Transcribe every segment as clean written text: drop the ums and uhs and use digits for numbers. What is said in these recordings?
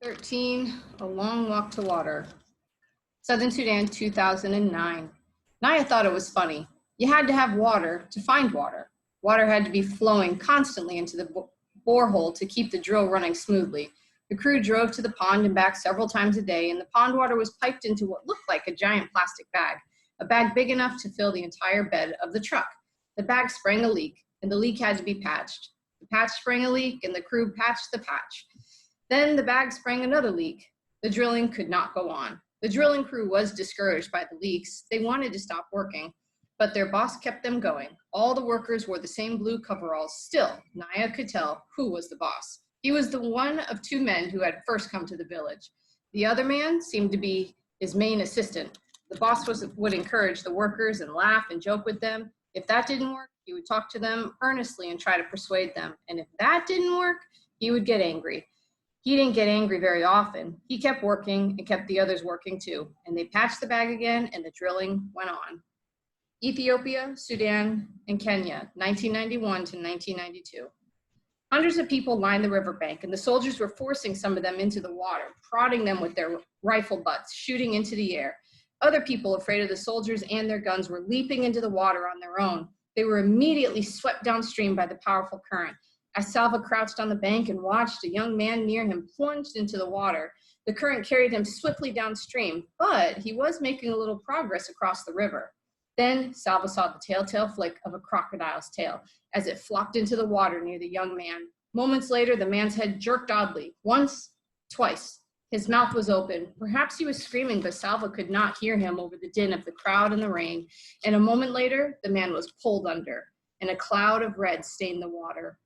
13, A Long Walk to Water. Southern Sudan, 2009. Naya thought it was funny. You had to have water to find water. Water had to be flowing constantly into the borehole to keep the drill running smoothly. The crew drove to the pond and back several times a day, and the pond water was piped into what looked like a giant plastic bag, a bag big enough to fill the entire bed of the truck. The bag sprang a leak, and the leak had to be patched. The patch sprang a leak, and the crew patched the patch. Then the bag sprang another leak. The drilling could not go on. The drilling crew was discouraged by the leaks. They wanted to stop working, but their boss kept them going. All the workers wore the same blue coveralls. Still, Naya could tell who was the boss. He was the one of two men who had first come to the village. The other man seemed to be his main assistant. The boss would encourage the workers and laugh and joke with them. If that didn't work, he would talk to them earnestly and try to persuade them. And if that didn't work, he would get angry. He didn't get angry very often. He kept working and kept the others working too. And they patched the bag again and the drilling went on. Ethiopia, Sudan, and Kenya, 1991 to 1992. Hundreds of people lined the riverbank, and the soldiers were forcing some of them into the water, prodding them with their rifle butts, shooting into the air. Other people, afraid of the soldiers and their guns, were leaping into the water on their own. They were immediately swept downstream by the powerful current. As Salva crouched on the bank and watched, a young man near him plunged into the water. The current carried him swiftly downstream, but he was making a little progress across the river. Then Salva saw the telltale flick of a crocodile's tail as it flopped into the water near the young man. Moments later, the man's head jerked oddly. Once, twice. His mouth was open. Perhaps he was screaming, but Salva could not hear him over the din of the crowd and the rain. And a moment later, the man was pulled under, and a cloud of red stained the water.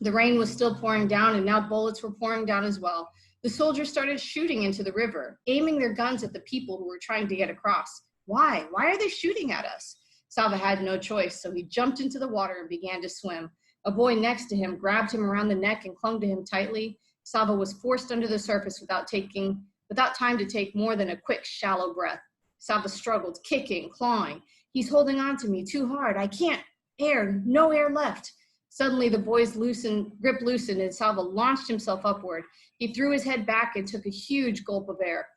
The rain was still pouring down, and now bullets were pouring down as well. The soldiers started shooting into the river, aiming their guns at the people who were trying to get across. Why? Why are they shooting at us? Salva had no choice, so he jumped into the water and began to swim. A boy next to him grabbed him around the neck and clung to him tightly. Salva was forced under the surface without time to take more than a quick, shallow breath. Salva struggled, kicking, clawing. He's holding on to me too hard. I can't. Air, no air left. Suddenly, the boy's grip loosened, and Salva launched himself upward. He threw his head back and took a huge gulp of air.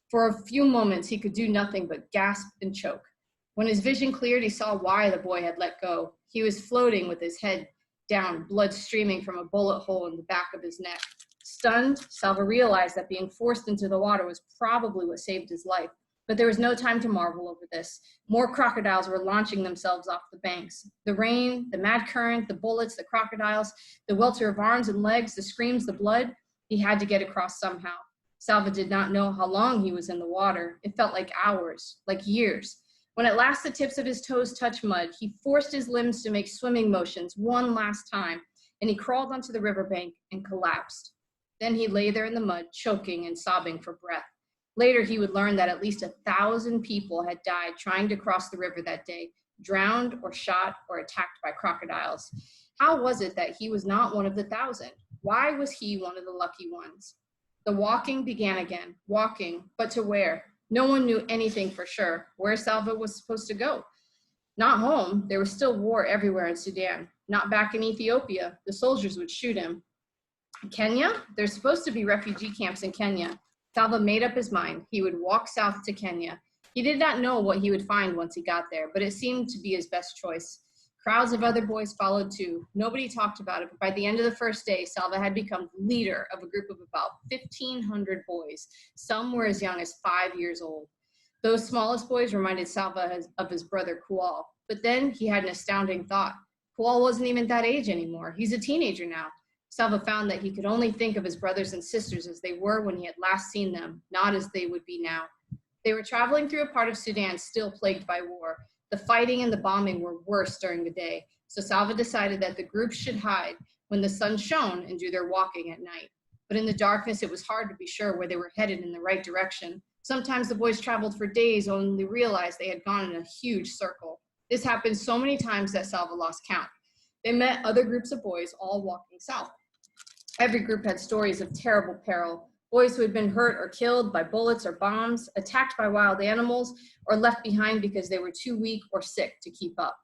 For a few moments, he could do nothing but gasp and choke. When his vision cleared, he saw why the boy had let go. He was floating with his head down, blood streaming from a bullet hole in the back of his neck. Stunned, Salva realized that being forced into the water was probably what saved his life. But there was no time to marvel over this. More crocodiles were launching themselves off the banks. The rain, the mad current, the bullets, the crocodiles, the welter of arms and legs, the screams, the blood. He had to get across somehow. Salva did not know how long he was in the water. It felt like hours, like years. When at last the tips of his toes touched mud, he forced his limbs to make swimming motions one last time, and he crawled onto the riverbank and collapsed. Then he lay there in the mud, choking and sobbing for breath. Later, he would learn that at least 1,000 people had died trying to cross the river that day, drowned or shot or attacked by crocodiles. How was it that he was not one of the 1,000? Why was he one of the lucky ones? The walking began again, walking, but to where? No one knew anything for sure, where Salva was supposed to go. Not home. There was still war everywhere in Sudan. Not back in Ethiopia. The soldiers would shoot him. Kenya? There's supposed to be refugee camps in Kenya. Salva made up his mind. He would walk south to Kenya. He did not know what he would find once he got there, but it seemed to be his best choice. Crowds of other boys followed too. Nobody talked about it, but by the end of the first day, Salva had become leader of a group of about 1,500 boys. Some were as young as 5 years old. Those smallest boys reminded Salva of his brother Kual. But then he had an astounding thought. Kual wasn't even that age anymore. He's a teenager now. Salva found that he could only think of his brothers and sisters as they were when he had last seen them, not as they would be now. They were traveling through a part of Sudan still plagued by war. The fighting and the bombing were worse during the day, so Salva decided that the group should hide when the sun shone and do their walking at night. But in the darkness, it was hard to be sure where they were headed in the right direction. Sometimes the boys traveled for days only to realize they had gone in a huge circle. This happened so many times that Salva lost count. They met other groups of boys all walking south. Every group had stories of terrible peril. Boys who had been hurt or killed by bullets or bombs, attacked by wild animals, or left behind because they were too weak or sick to keep up.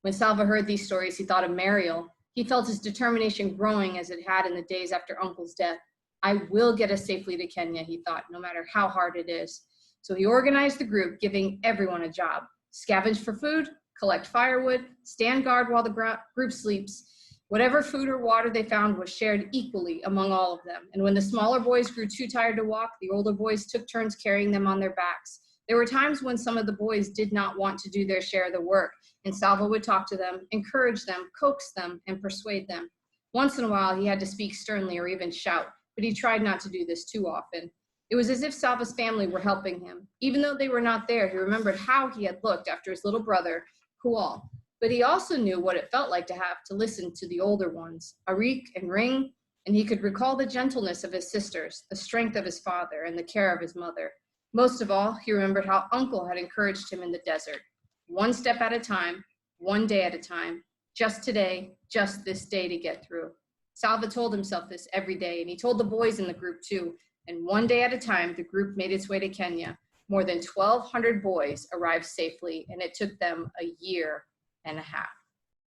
When Salva heard these stories, he thought of Mariel. He felt his determination growing as it had in the days after Uncle's death. I will get us safely to Kenya, he thought, no matter how hard it is. So he organized the group, giving everyone a job: scavenge for food, collect firewood, stand guard while the group sleeps. Whatever food or water they found was shared equally among all of them. And when the smaller boys grew too tired to walk, the older boys took turns carrying them on their backs. There were times when some of the boys did not want to do their share of the work, and Salva would talk to them, encourage them, coax them, and persuade them. Once in a while, he had to speak sternly or even shout, but he tried not to do this too often. It was as if Salva's family were helping him. Even though they were not there, he remembered how he had looked after his little brother, Kual. But he also knew what it felt like to have to listen to the older ones, Arik and Ring, and he could recall the gentleness of his sisters, the strength of his father, and the care of his mother. Most of all, he remembered how Uncle had encouraged him in the desert. One step at a time, one day at a time, just today, just this day to get through. Salva told himself this every day, and he told the boys in the group too. And one day at a time, the group made its way to Kenya. More than 1,200 boys arrived safely, and it took them a year and a half.